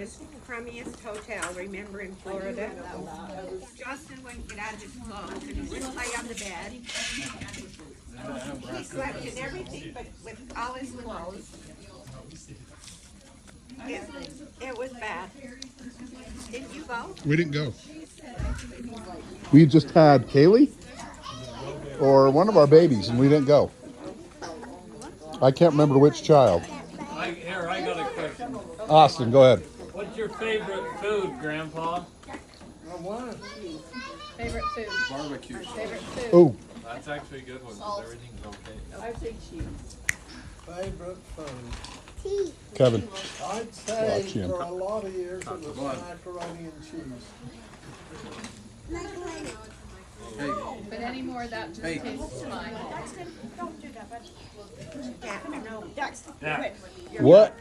this crummiest hotel, remember, in Florida. Justin wouldn't get out of his clothes and he would lay on the bed. He slept in everything but with all his clothes. It was bad. Didn't you go? We didn't go. We just had Kaylee or one of our babies, and we didn't go. I can't remember which child. I got a question. Austin, go ahead. What's your favorite food, Grandpa? Favorite food. Barbecue. Favorite food. Oh, That's actually a good one, because everything's okay. I think cheese. Favorite food? Kevin. I'd say Watch him. for a lot of years it was macaroni and cheese. Hey, But anymore, that just Hey. tastes fine. Yeah, I know. Yeah.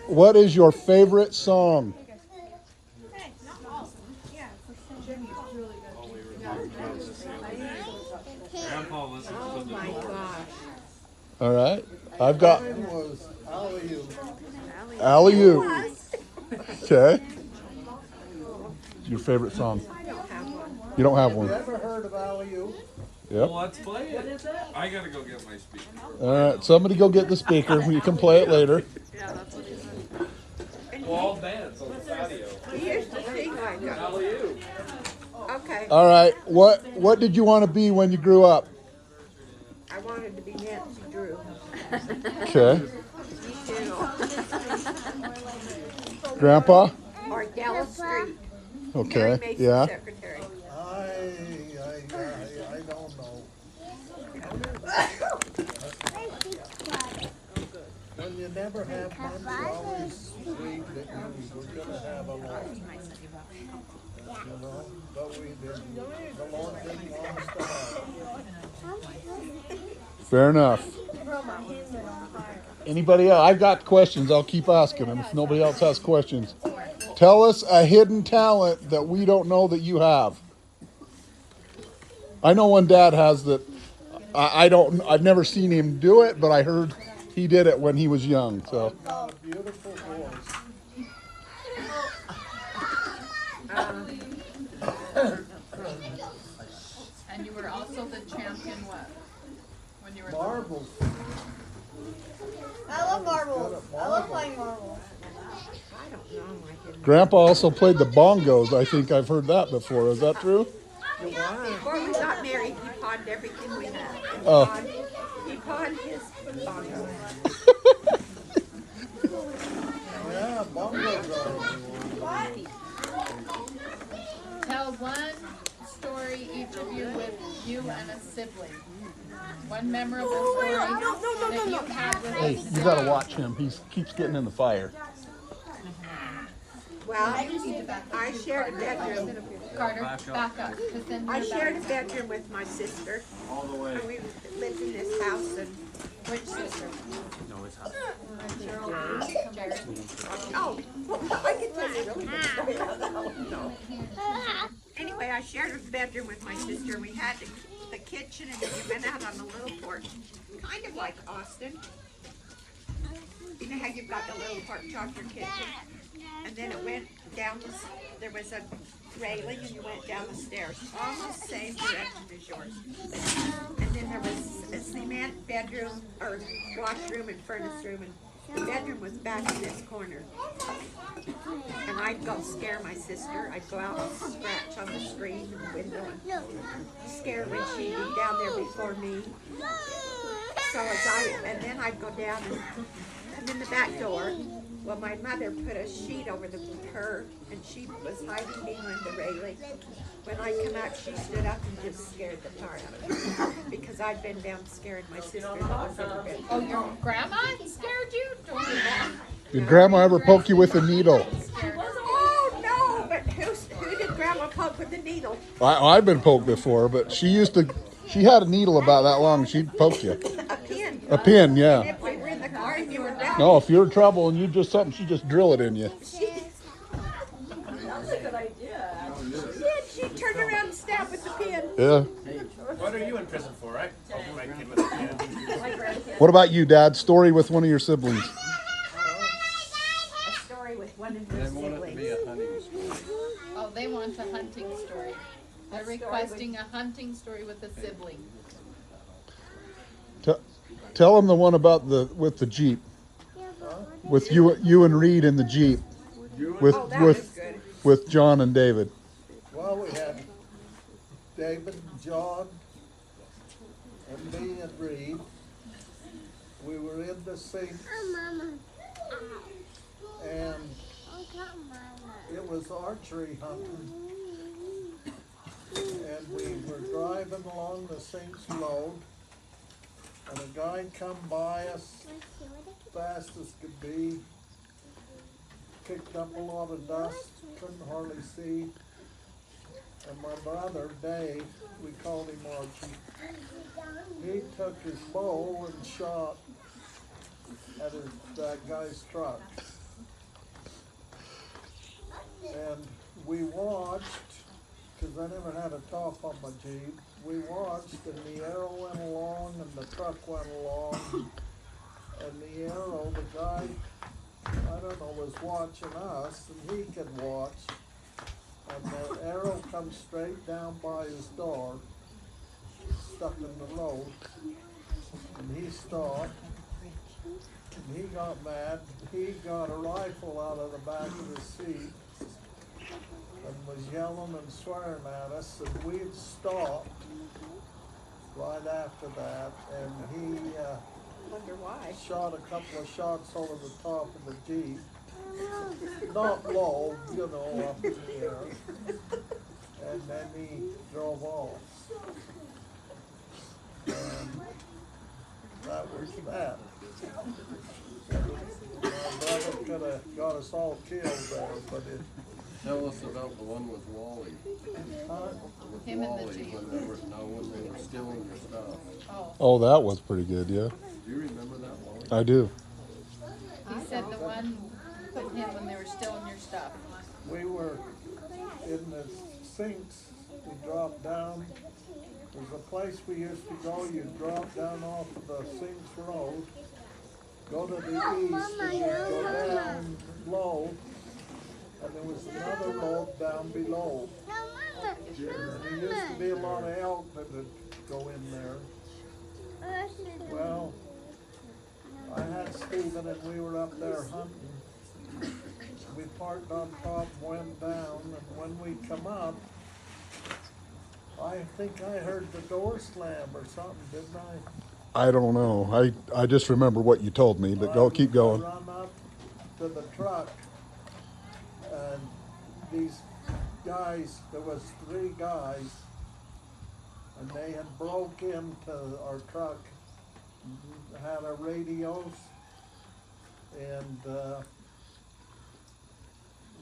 What is your favorite song? Grandpa listens Oh to the my Doors. gosh. All right. I've got Mine was alley-oop. Alley-oop. Okay. Your favorite song? I don't have one. You don't have You one. ever heard of alley-oop? Yep. Well, let's play it. I gotta go get my speaker. All right. Somebody go get the speaker. You can play it later. We'll all dance on the patio. We used to sing like that. Alley-oop. Okay. All right. What did you want to be when you grew up? I wanted to be Nancy Drew. Okay. You too. Grandpa? Or Dallas Street. Okay. Carrie Mason's Yeah. secretary. I don't know. When you never have much, you always dream that you were gonna have a lot. You know, but we didn't. The Lord didn't want us to have. Fair enough. Anybody else? I've got questions. I'll keep asking them if nobody else has questions. Tell us a hidden talent that we don't know that you have. I know one dad has that. I've never seen him do it, but I heard he did it when he was young. So Got a beautiful voice. And you were also the champion what? When you were Marbles. I love marbles. I love playing marbles. I don't know. I didn't. Grandpa also played the bongos. I think I've heard that before. Is that true? Before we got married, he pawned everything we had. Oh. He pawned his bongo. Yeah, bongo drums. Tell one story each of you with you and a sibling. One memorable story that you had with Hey, you gotta watch him. He keeps getting in the fire. Well, I shared a bedroom. Carter. Back up, because then I you're shared a back. bedroom with my sister. All the way. And we lived in this house and, Which sister? No, it's hot. Jared. oh, I can tell you a really good story about that one. No. Anyway, I shared a bedroom with my sister. We had the kitchen and then we went out on the little porch, kind of like Austin. You know how you've got the little porch off your kitchen? And then it went down, there was a railing and you went down the stairs, almost same direction as yours. And then there was a cement bedroom, or washroom and furnace room, and the bedroom was back in this corner. And I'd go scare my sister, I'd go out and scratch on the screen and the window and scare her when she'd be down there before me. And then I'd go down and come in the back door. Well, my mother put a sheet over her, and she was hiding behind the railing. When I come out, she stood up and just scared the tar out of me because I'd been down scaring my sister that was in the bed. Oh, your grandma scared you? Don't do that. Did Grandma ever poke you with a needle? Oh no! But who did Grandma poke with the needle? I've been poked before, but she had a needle about that long. She'd poke you. A pin. A pin, yeah. If we were in the car and you were down. No, if you're in trouble and you just something, she just drill it in you. She turned around and stabbed with the pin. Yeah. What are you in prison for, right? My kid with a kid. What about you, Dad? Story with one of your siblings. A story with one of your I want it to be siblings. a honey Oh, they want a hunting story. They're requesting a hunting story with a sibling. Tell them the one about with the Jeep. With you and Reed in the Jeep. With Oh, that was good. with John and David. Well, we had David and John and me and Reed. We were in the sink and it was archery hunting. And we were driving along the Sinks Road and a guy come by us fast as could be, kicked up a lot of dust, couldn't hardly see. And my brother, Dave, we called him Archie, he took his bow and shot at that guy's truck. And we watched, because I never had a top on my Jeep, we watched and the arrow went along and the truck went along. And the arrow, the guy, I don't know, was watching us and he could watch. And the arrow comes straight down by his door, stuck in the road. And he stopped. And he got mad. He got a rifle out of the back of his seat and was yelling and swearing at us. And we had stopped right after that. And he Wonder why. shot a couple of shots over the top of the Jeep. Not low, you know, up in the air. And then he drove off. And that was that. My brother could have got us all killed there, but it, Tell us about the one with Wally. With Him and the Wally, Jeep. when they were stealing your stuff. Oh, that was pretty good, yeah. Do you remember that, Wally? I do. He said the one with him when they were stealing your stuff. we were in the Sinks, we dropped down. There's a place we used to go, you drop down off of the Sinks Road, go to the east, and you go down low, and there was another road down below. And there used to be a lot of elk that would go in there. Well, I had Stephen and we were up there hunting. We parked on top and went down, and when we come up, I think I heard the door slam or something, didn't I? I don't know. I just remember what you told me, but keep going. I run up to the truck, and these guys, there was 3 guys, and they had broke into our truck, had our radios, and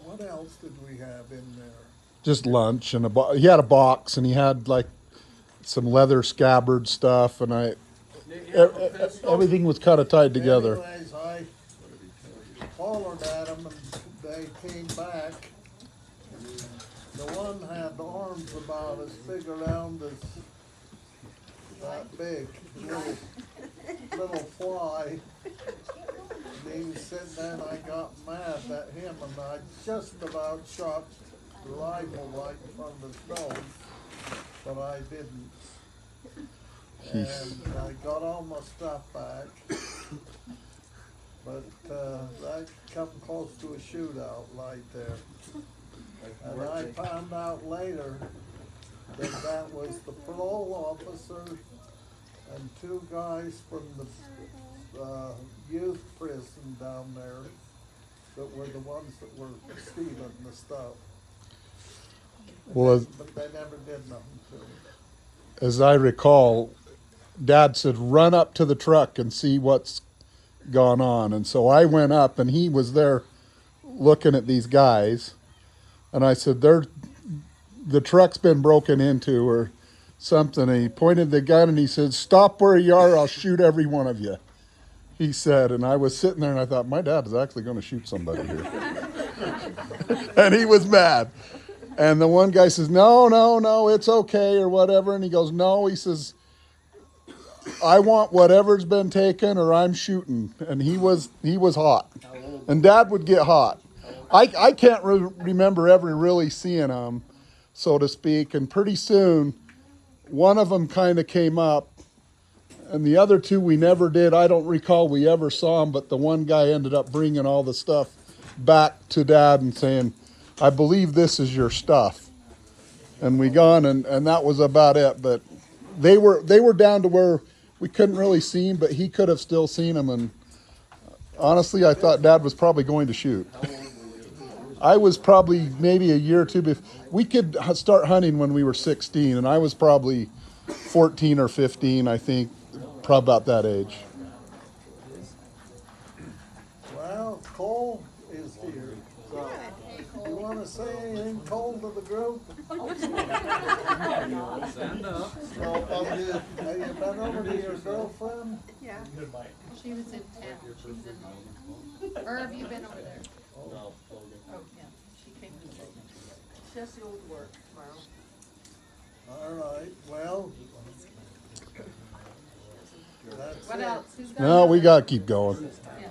what else did we have in there? Just lunch and he had a box and he had like some leather scabbard stuff and everything was kind of tied together. Anyways, I hollered at them and they came back. The one had the arms about as big around as that big, little fly. And he was sitting there and I got mad at him and I just about shot the rifle right in front of his nose, but I didn't. And I got all my stuff back, but that come close to a shootout right there. And I found out later that that was the parole officer and 2 guys from the youth prison down there that were the ones that were stealing the stuff. Well, But they never did nothing to him. as I recall, Dad said, run up to the truck and see what's gone on. And so I went up and he was there looking at these guys. And I said, the truck's been broken into or something. And he pointed the gun and he said, stop where you are, I'll shoot every one of you. He said, and I was sitting there and I thought, my dad is actually going to shoot somebody here. And he was mad. And the one guy says, no, it's okay or whatever. And he goes, no, he says, I want whatever's been taken or I'm shooting. And he was hot. And Dad would get hot. I can't remember ever really seeing them, so to speak. And pretty soon, one of them kind of came up, and the other two we never did. I don't recall we ever saw them, but the one guy ended up bringing all the stuff back to Dad and saying, I believe this is your stuff. And we gone, and that was about it. But they were down to where we couldn't really see them, but he could have still seen them. And honestly, I thought Dad was probably going to shoot. I was probably maybe a year or two before. We could start hunting when we were 16, and I was probably 14 or 15, I think, probably about that age. Well, Cole is here. So, you want to say anything, Cole, to the group? Stand up. No, I'm good. Have you been over to your girlfriend? Yeah. She was in town. She's in. Or have you been over there? No. Oh, yeah. She came to say. Just the old work, All right, well. That's What it. else? Who's got? No, we another? got to keep going. Yeah.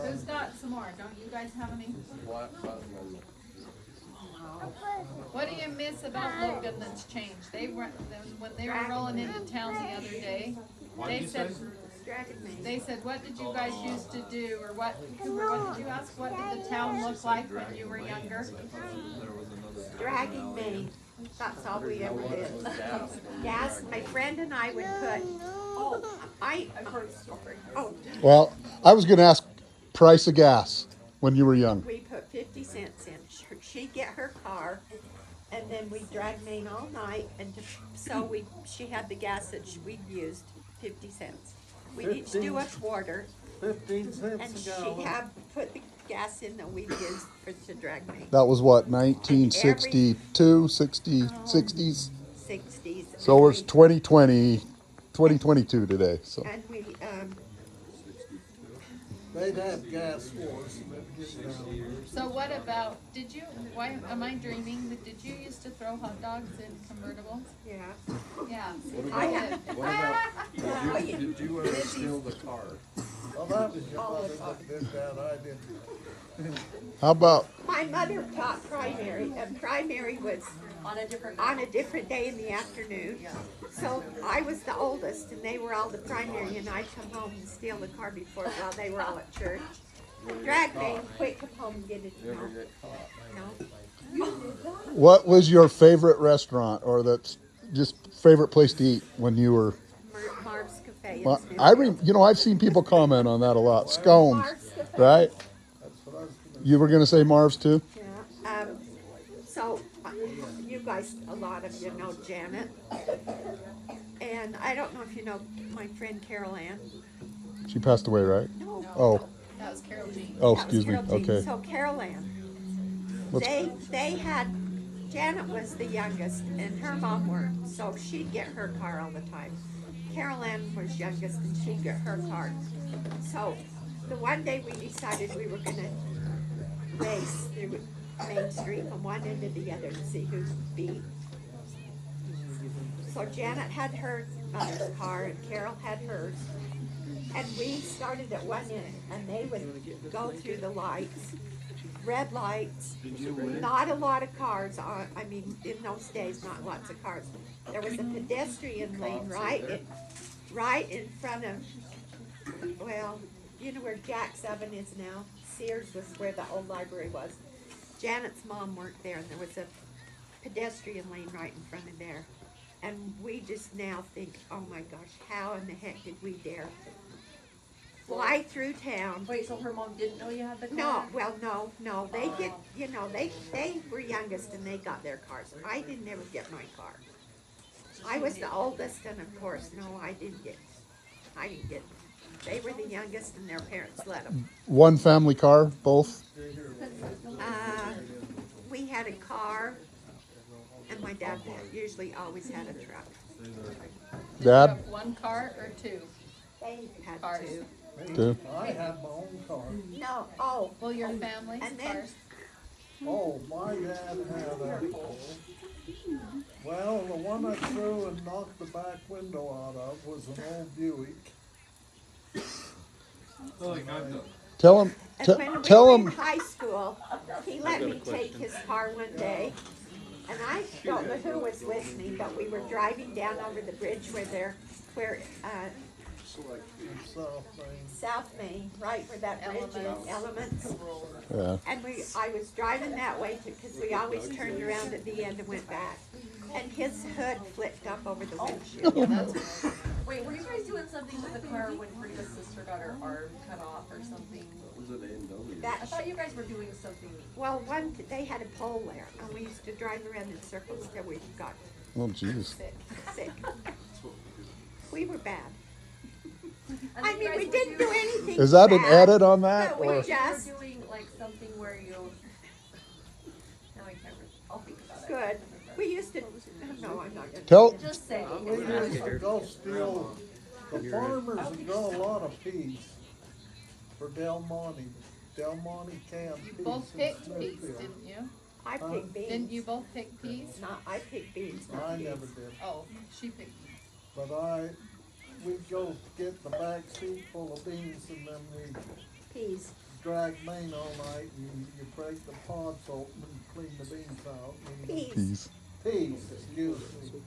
Who's got some more? Don't you guys have any? Flat button. What do you miss about Logan that's changed? They were, when they were rolling into town the other day, they said, they said, what did you guys used to do? Or what, Cooper, what did you ask? What did the town look like when you were younger? dragging me. That's all we ever did. Gas, my friend and I would put, I've heard a story. Oh, Well, I was going to ask price of gas when you were young. we put 50 cents in. She'd get her car, and then we'd drag Maine all night, and so she had the gas that we'd used, 50 cents. We'd each do a quarter, 15 cents and a she gallon. had put the gas in that we'd used to drag Maine. That was what, 1962, 60s? 60s. So and it's 2020, 2022 today. So And we, They'd have gas wars. They'd get down here. So what about, did you, why, am I dreaming, that did you used to throw hot dogs in convertibles? yeah. Yeah. I had, What about, did you ever steal the car? Well, that was your mother that did that, I didn't. how about, my mother taught primary, and primary was on a different day in the afternoon. So I was the oldest, and they were all the primary, and I'd come home and steal the car before, while they were all at church. Drag me, quick, come home and get it. No, Never get caught. no. what was your favorite restaurant or that's just favorite place to eat when you were? Marv's Cafe. in Well, Smithfield. I've seen people comment on that a lot. Scones, Marv's Cafe. right? That's what I was gonna You were going to say Marv's too? Yeah, so, you guys, a lot of you know Janet. And I don't know if you know my friend Carol Ann. She passed away, right? No. Oh, That was Carol Jean. oh, That was excuse me. Carol Jean. Okay. So Carol Ann, What's- they had, Janet was the youngest and her mom worked, so she'd get her car all the time. Carol Ann was youngest and she'd get her car. So the one day we decided we were gonna race through Main Street from one end to the other to see who beat. So Janet had her mother's car and Carol had hers. And we started at one end and they would go through the lights, red lights, not a lot of cars on, I mean, in those days, not lots of cars. There was a pedestrian lane right in front of, well, you know where Jack's Oven is now? Sears was where the old library was. Janet's mom worked there and there was a pedestrian lane right in front of there. And we just now think, oh my gosh, how in the heck did we dare fly through town? Wait, so her mom didn't know you had the car? No, well, no, they get, you know, they were youngest and they got their cars. I didn't ever get my car. I was the oldest and of course, no, I didn't get, they were the youngest and their parents let them. One family car, both? We had a car and my dad usually always had a truck. Did you Dad? have one car or two? They had Cars. two. Two. I had my own car. No, oh, Well, your family's And then- cars. Oh, my dad had well, the one I threw and knocked the back window out of was an old Buick. Tell him. And when we Tell were in him. high school, he let me take his car one day. And I don't know who was listening, but we were driving down over the bridge where South Main, right where that bridge is, Elements. Yeah. And I was driving that way because we always turned around at the end and went back. And his hood flipped up over the windshield. Wait, were you guys doing something with the car when Frida's sister got her arm cut off or something? Was it A&W? I That, thought you guys were doing something. well, they had a pole there, and we used to drive around in circles till we got Oh, jeez. sick. We were bad. And I then mean, you we guys didn't were do anything Is that an bad, edit on that? but we Or? just, You were doing like something where you. Now I can't remember. I'll think about it. good. We used to, no, I'm not gonna. Tell. Just say. We used to go steal, the farmers would grow a lot of peas for Del Monte. Del Monte canned You peas both in picked peas, Smithfield. didn't you? I picked beans. Didn't you both pick peas? Not, I picked beans, I not peas. never did, Oh, she picked peas. but we'd go get the back seat full of beans and then we'd Peas. drag Maine all night and you break the pods open and clean the beans out. and- Peas. Peas. Peas, excuse me.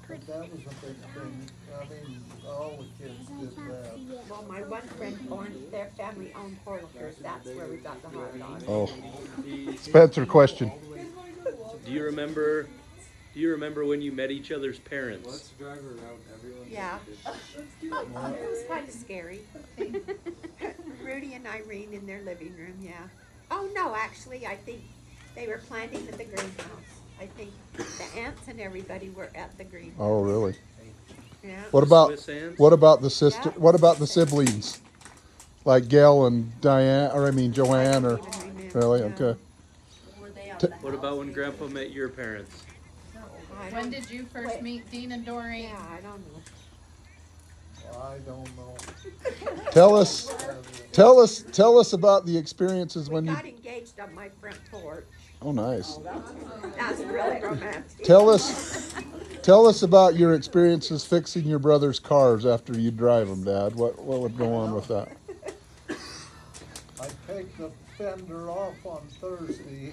But that was a big thing. I mean, all the kids did that. Well, my one friend, their family owned Horlickers. That's where we got the hot dogs. Oh. Spencer, question. Do you remember when you met each other's parents? Yeah. It was kind of scary. Rudy and Irene in their living room, yeah. Oh, no, actually, I think they were planting at the greenhouse. I think the aunts and everybody were at the greenhouse. Oh, really? Yeah. What about Swiss ants? what about the sister? Yeah. What about the siblings? Like Gail and Diane, or I mean Joanne, or I don't even remember, really? no. Okay. Were they on T- the What about when Grandpa met your parents? I When don't- did you first Wait. meet Dean and Doreen? Yeah, I don't know. I don't know. Tell us about the experiences We when you. got engaged on my front porch. Oh, nice. That's really romantic. Tell us about your experiences fixing your brother's cars after you drive them, Dad. What would go on with that? I take the fender off on Thursday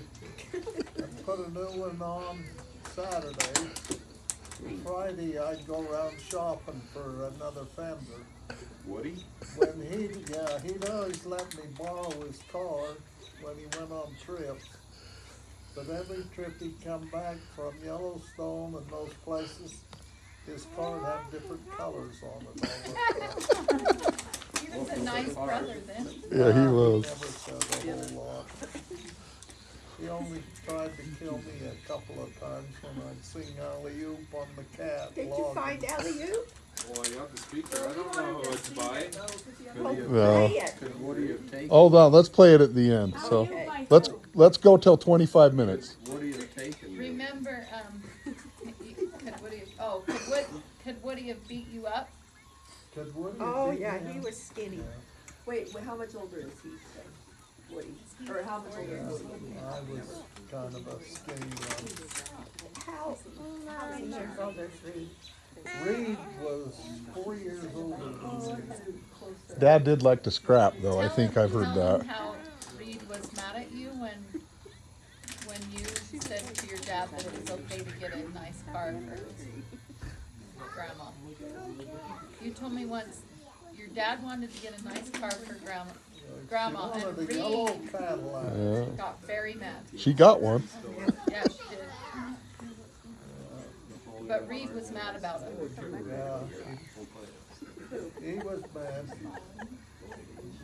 and put a new one on Saturday. Friday, I'd go around shopping for another fender. Woody? When he'd always let me borrow his car when he went on trips. But every trip he'd come back from Yellowstone and those places, his car would have different colors on it all the time. He was a nice brother then. Yeah, he He was. never said a whole lot. He only tried to kill me a couple of times when I'd sing alley-oop on the cat. Did you log. find alley-oop? Well, I got the speaker. I don't know what to buy. Well, No. play it. Could Woody have taken, Hold on, let's play it at the end. So Okay. let's go till 25 minutes. Woody have taken? Remember, could Woody have beat you up? Could Woody Oh, beat yeah, me he up? was skinny. Wait, how much older is he? Woody? Or how much older is he? I was kind of a skinny one. How many years old is Reed? Reed was 4 years older than me. Dad did like to scrap, though. I think I've heard Tell him that. how Reed was mad at you when you said to your dad that it was okay to get a nice car for grandma. You told me once your dad wanted to get a nice car for grandma, She and wanted a yellow Reed Cadillac. Yeah. got very mad. She got one. Yeah, she did. But Reed was mad about it. Yeah. He was mad.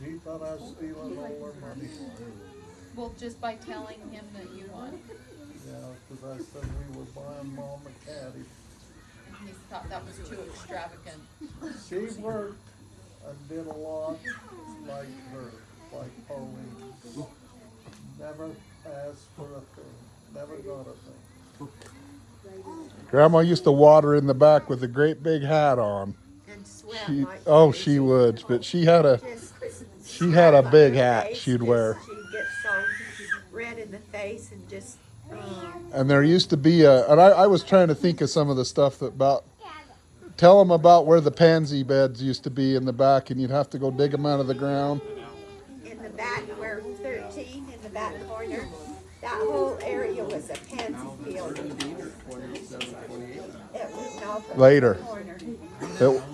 He thought I was stealing all their money. Well, just by telling him that you won. Yeah, because I said we were buying Mom a caddy. He thought that was too extravagant. She worked and did a lot like her, like Pauline. Never asked for a thing, never got a thing. Grandma used to water in the back with a great big hat on. And sweat She, like oh, crazy. she would, but she had a Just she had a sweat big on her hat face, she'd wear. She'd get so red in the face and just, And there used to be and I was trying to think of some of the stuff that about. Tell them about where the pansy beds used to be in the back, and you'd have to go dig them out of the ground. back where 13 in the back corner, that whole area was a pansy field. It was no, from Later. the corner.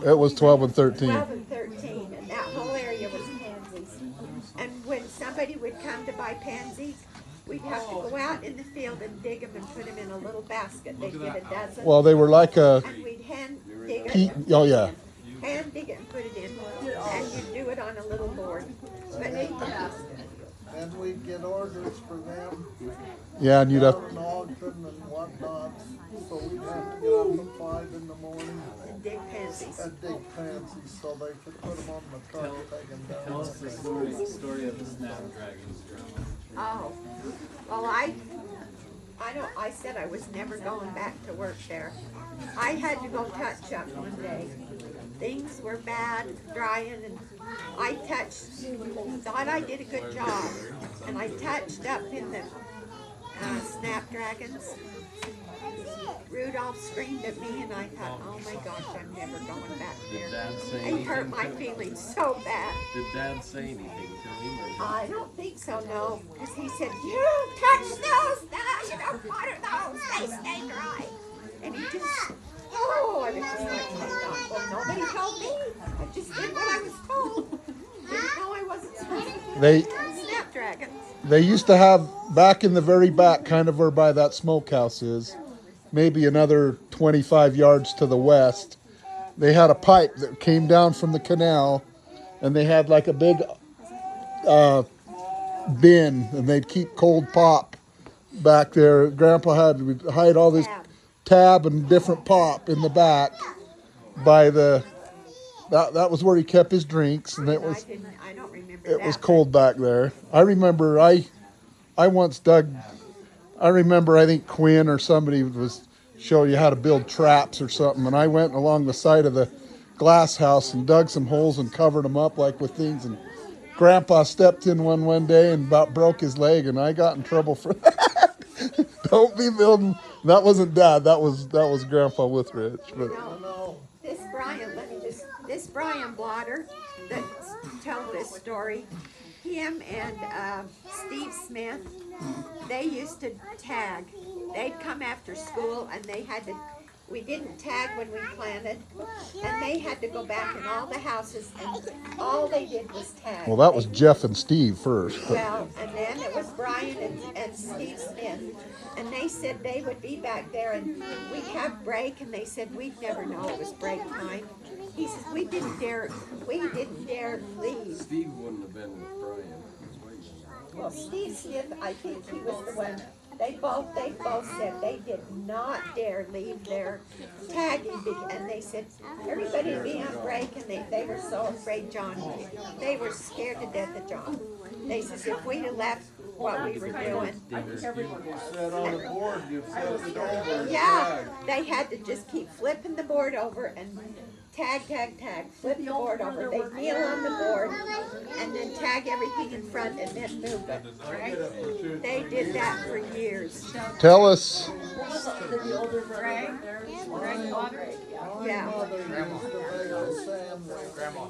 It was 12 and 13. 12 and 13, and that whole area was pansies. And when somebody would come to buy pansies, we'd have to go out in the field and dig them and put them in a little basket. They'd get a dozen, Well, they were like a and we'd hand dig Pete. it. Oh yeah. Hand dig it and put it in, and you'd do it on a little board. But And we'd get orders for them Yeah, and you'd have. down in Ogden and whatnot, so we'd have to get up at 5 in the morning dig pansies. and dig pansies so they could put them on the truck, take them down. Tell us the story of the snapdragons, Grandma. Oh, well, I said I was never going back to work there. I had to go touch up one day. Things were bad, drying, and I thought I did a good job, and I touched up in the snapdragons. Rudolph screamed at me, and I thought, oh my gosh, I'm never going back Did there. Dad say It anything? hurt my feelings so bad. Did Dad say anything to him? Or I don't think so, no, because he said, you don't touch those, you don't water those, they stay dry. And he just, oh, I was just like, oh, well, nobody told me. I just did what I was told. Didn't know I wasn't supposed to They do snapdragons. they used to have back in the very back, kind of where by that smokehouse is, maybe another 25 yards to the west. They had a pipe that came down from the canal, and they had like a big bin, and they'd keep cold pop back there. Grandpa had to hide all this tab and different pop in the back by the. That was where he kept his drinks, and it was. I don't remember It that. was cold back there. I remember I once dug, I remember I think Quinn or somebody was showing you how to build traps or something, and I went along the side of the glass house and dug some holes and covered them up like with things, and Grandpa stepped in one day and about broke his leg, and I got in trouble for that. Don't be building. That wasn't Dad. That was Grandpa Withrich. But No, this Brian Blotter that told this story, him and Steve Smith, they used to tag. They'd come after school and we didn't tag when we planted, and they had to go back in all the houses, and all they did was tag. well, that was Jeff and Steve first. But Well, and then it was Brian and Steve Smith, and they said they would be back there, and we'd have break, and they said we'd never know it was break time. He says we didn't dare leave. Steve wouldn't have been with Brian. He's waiting. Well, Steve Smith, I think he was the one. They both said they did not dare leave their tagging, and they said everybody would be on break, and they were so afraid they were scared to death of John. They said if we'd have left what we were doing, You sat on a board, you flipped it over and yeah, tagged. they had to just keep flipping the board over and tag, flip the board over. They'd kneel on the board and then tag everything in front and then move it. They did that for years. tell us, Greg Blotter? Yeah. My mother used to make the sand Grandma.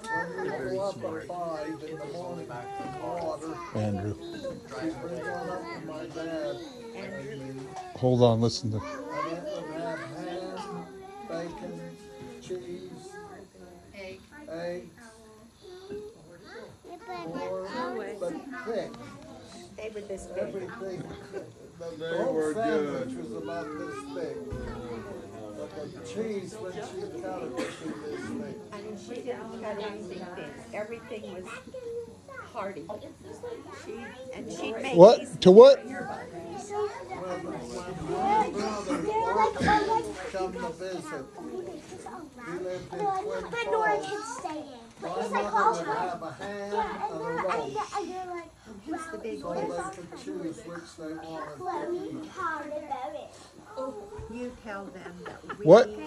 when we go up at 5 in the morning for water. Andrew. She'd bring one up to my dad. Hold on, listen to. And it would have ham, bacon, cheese, Egg. eggs, pork, but thick. They were this big. Everything. The They whole were sandwich good. was about this thick. But the cheese, when she cut it, was this thick. I mean, she didn't cut anything thin. Everything was hearty. She'd make these. What to what? When my brother come to visit, he lived in Twin Falls. My mother would have a ham and a roast, Who's the big so one? they could choose which they wanted to eat. You tell them that we. What? I'm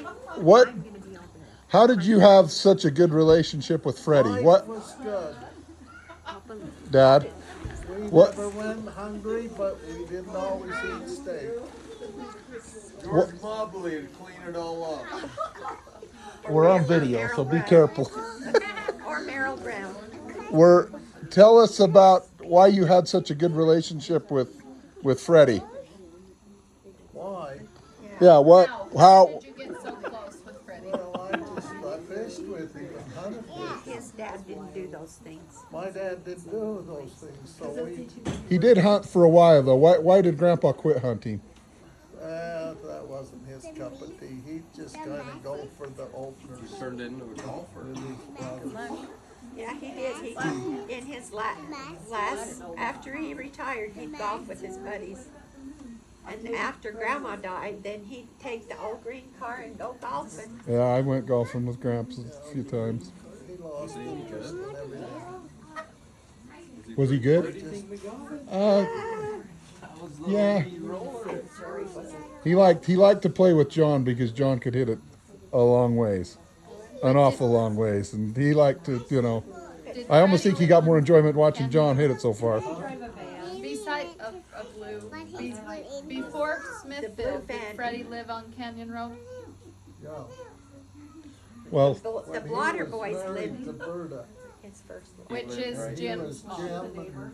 gonna be over there. How did you have such a good relationship with Freddie? Life What, was good. Dad? We What- never went hungry, but we didn't always eat steak. What- George Mobley to clean it all up. We're on video, so be careful. Or Merrill Brown. We're tell us about why you had such a good relationship with Freddie. Why? Yeah, what, How how, did you get so close with Freddie? Well, I fished with him and hunted with him. His dad didn't do those things. My dad didn't do those things, so he did hunt for a while though. Why did Grandpa quit hunting? that wasn't his cup of tea. He'd just kind of go for the openers. Turned into a golfer. with his brothers. Yeah, he did. He in his last after he retired, he'd golf with his buddies. And after Grandma died, then he'd take the old green car and go golfing. Yeah, I went golfing with Gramps a few times. He lost interest in everything. Was he good? Yeah. He liked to play with John because John could hit it a long ways, an awful long ways, and he liked to, you know. Did I almost Freddie think he got more enjoyment watching John hit it so far. Beside of Blue, before Smithfield, did van. Freddie live on Canyon Road? Yeah. Well, The When he Blotter was boys married lived to Berta, his first wife. Which is he was Jim's Jim, mom. and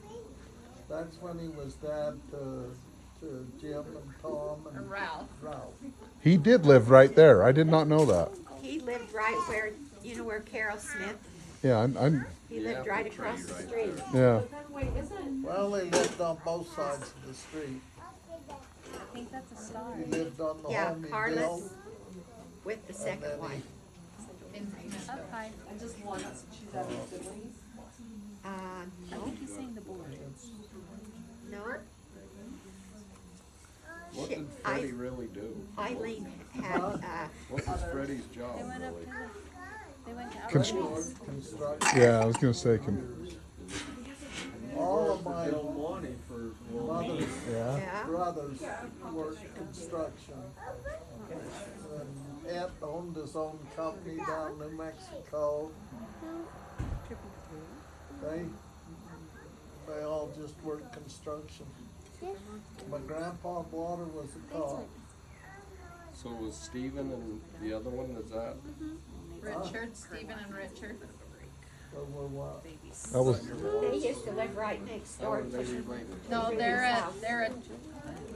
that's when he was dad to Jim and Tom Or and Ralph. Ralph. he did live right there. I did not know that. He lived right where where Carol Smith. Yeah, I'm He lived right across the street. yeah. Well, they lived on both sides of the street. I think that's a star. He lived on the Yeah, home he Carlos built, with the and second then wife. In Smithfield. And just one, she's having siblings. No, He's saying the board. no. What She- did Freddie really do? Eileen had, What was Freddie's job really? construction. Yeah, I was gonna say, All of my Bill Money for mother's yeah. yeah. brothers worked construction. And Ed owned his own company down in New Mexico. They all just worked construction. My grandpa Blotter was a cop. So was Stephen and the other one, is that? Richard, Stephen and Richard. So we're what? That was They used to live right next How door are they to related? No, they're at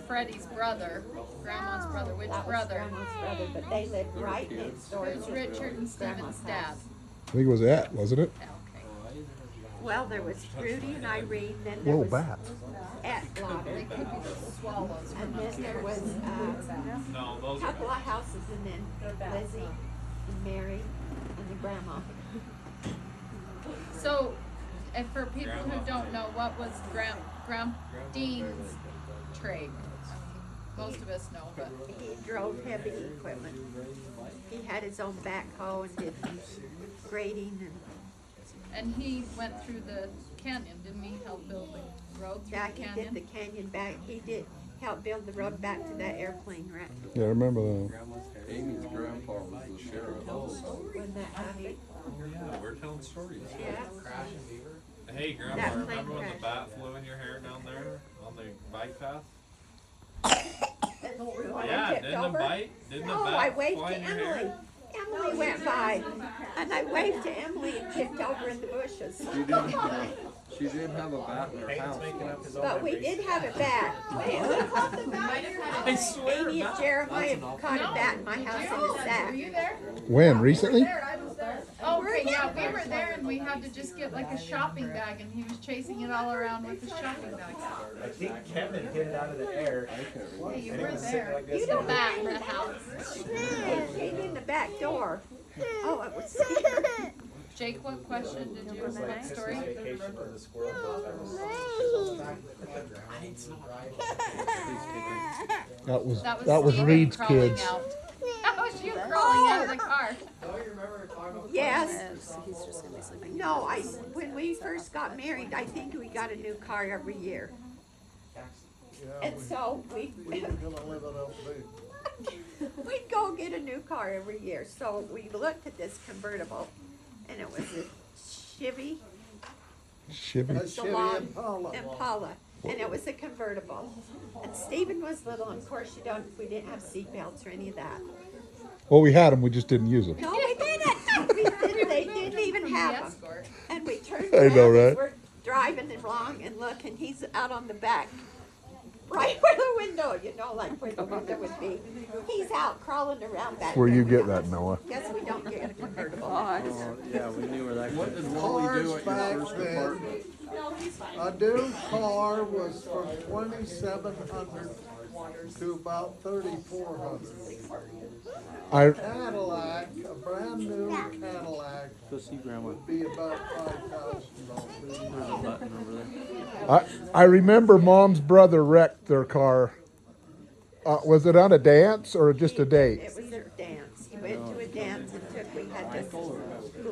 Freddie's brother, Grandma's brother. Which that was brother? Grandma's brother, but they lived right next door Who's to Richard and Stephen's dad? I think it was that, wasn't it? Yeah, okay. Well, there was Rudy and Irene, then there Little was bat. at Blotter. They could be the swallows. And then there was No, a those couple of houses, and then Lizzie and Mary and the grandma. So, and for people who don't know, what was Graham Dean's trade? Most of us know, but He drove heavy equipment. He had his own backhoe and did grading and he went through the canyon, didn't he? Help build the road through yeah, the he canyon. did the canyon back. He did help build the road back to that airplane wreck Yeah, I remember that. Amy's grandpa was the sheriff also. when that happened. yeah, we're telling stories. Yeah. Hey, Grandma, That plane remember when the crash. bat flew in your hair down there on the bike path? When I Yeah, tipped didn't the over. bite? Didn't the No, bat I waved fly to in your Emily. hair? Emily went by, and I waved to Emily and tipped over in the bushes. She did have a bat in her house. But we did have it back. I swear. Amy and Jeremiah caught a bat in my house in the Were sack. you there? When? Recently? Oh, okay, yeah, we were there and we had to just get like a shopping bag and he was chasing it all around with the shopping bag. I think Kevin hit it out of the air. Hey, you were there. You don't Back mind the house. It came in the back door. Oh, it was scary. Jake, what question did you have that story? Vacation to the squirrel. That was Steven Reed's crawling kids. out. That was you crawling out of the car. Yes. No, when we first got married, I think we got a new car every year. Yeah, And so we were gonna live it up big. we'd go get a new car every year. So we looked at this convertible, and it was a Chevy Chevy. A Chevy Impala. Impala, and it was a convertible. And Stephen was little, and of course we didn't have seat belts or any of that. Well, we had them, we just didn't use them. No, we didn't. They didn't even From the have them. escort. And we turned I around know, and right? we're driving along and look, and he's out on the back, right where the window, you know, like where the window would be. He's out crawling around back Where there. you get that, Noah? Guess we don't get a convertible. Oh, yeah, we knew where that What came did from. Wally do Cars at your back first then. apartment? A new car was from 2,700 to about 3,400. I Cadillac, a brand new Cadillac, Go see Grandma. would be about $5,000. There's a button over there. I remember Mom's brother wrecked their car. Was it on a dance or just a date? It was a dance. He went to a dance and we had this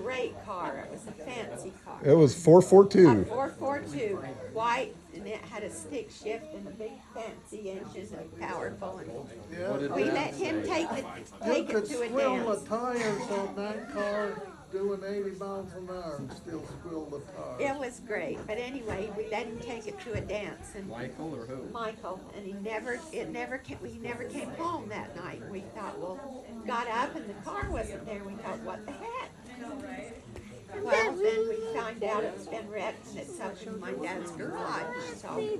great car. It was a fancy car. It was A 442. 442, white, and it had a stick shift and a big fancy engines and powerful. And Yeah, we let him take you it could to a squill dance. the tires on that car doing 80 miles an hour and still squill the tires. It was great, but anyway, we let him take it to a dance and Michael or who? Michael, and he never came home that night. We thought, well, got up and the car wasn't there. We thought, what the heck? Well, then we found out it's been wrecked and it's up in my dad's garage. So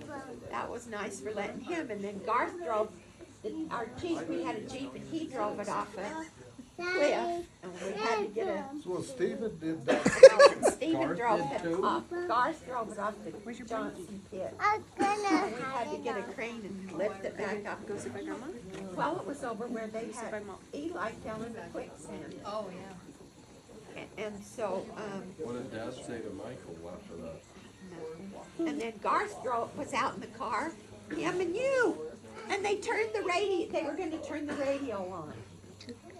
that was nice for letting him. And then Garth drove our Jeep. We had a Jeep and he drove it off a cliff, and we had to get a. Well, Stephen did that. Stephen drove it off. Garth drove it off the Johnson pit. And we had to get a crane and lift it back up. Well, it was over where they had Eli fell in the quicksand. Oh, yeah. And so, What did Dad say to Michael after that? and then Garth was out in the car, him and you. And they turned the radio, they were gonna turn the radio on.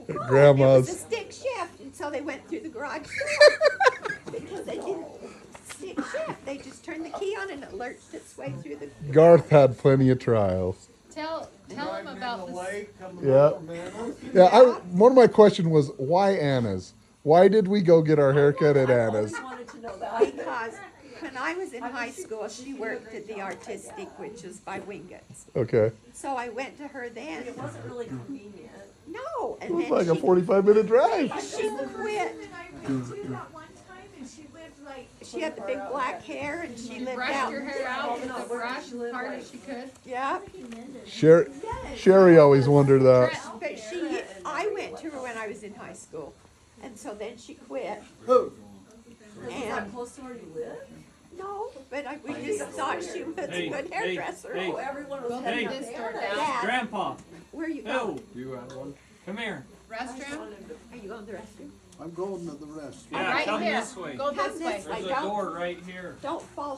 It was a Grandma's. stick shift, and so they went through the garage door. Because they didn't stick shift, they just turned the key on and it lurched its way through the. Garth had plenty of trials. Tell them about this. Yeah. Yeah. One of my questions was why Anna's? Why did we go get our haircut at Anna's? Wanted to know that. Because when I was in high school, she worked at the Artistic, which is by Wingett's. Okay. So I went to her then. It wasn't really convenient. No, and It was then like a 45-minute drive. she quit. She had the big black hair and she lived Brushed out. your hair out with the brush as hard as she could. Yeah, Sherry always wondered that. but I went to her when I was in high school. And so then she quit. Who? Was And that close to where you live? no, but we just thought she was a good hairdresser. hey. Oh, everyone was Go heading put up this there. door down. Dad, Grandpa, where you Phil, going? Do you have one? come here. Restroom? Are you going to the restroom? I'm going to the rest. Yeah, Right come here. this way. Go Come this way. this way. There's a door right here. Don't fall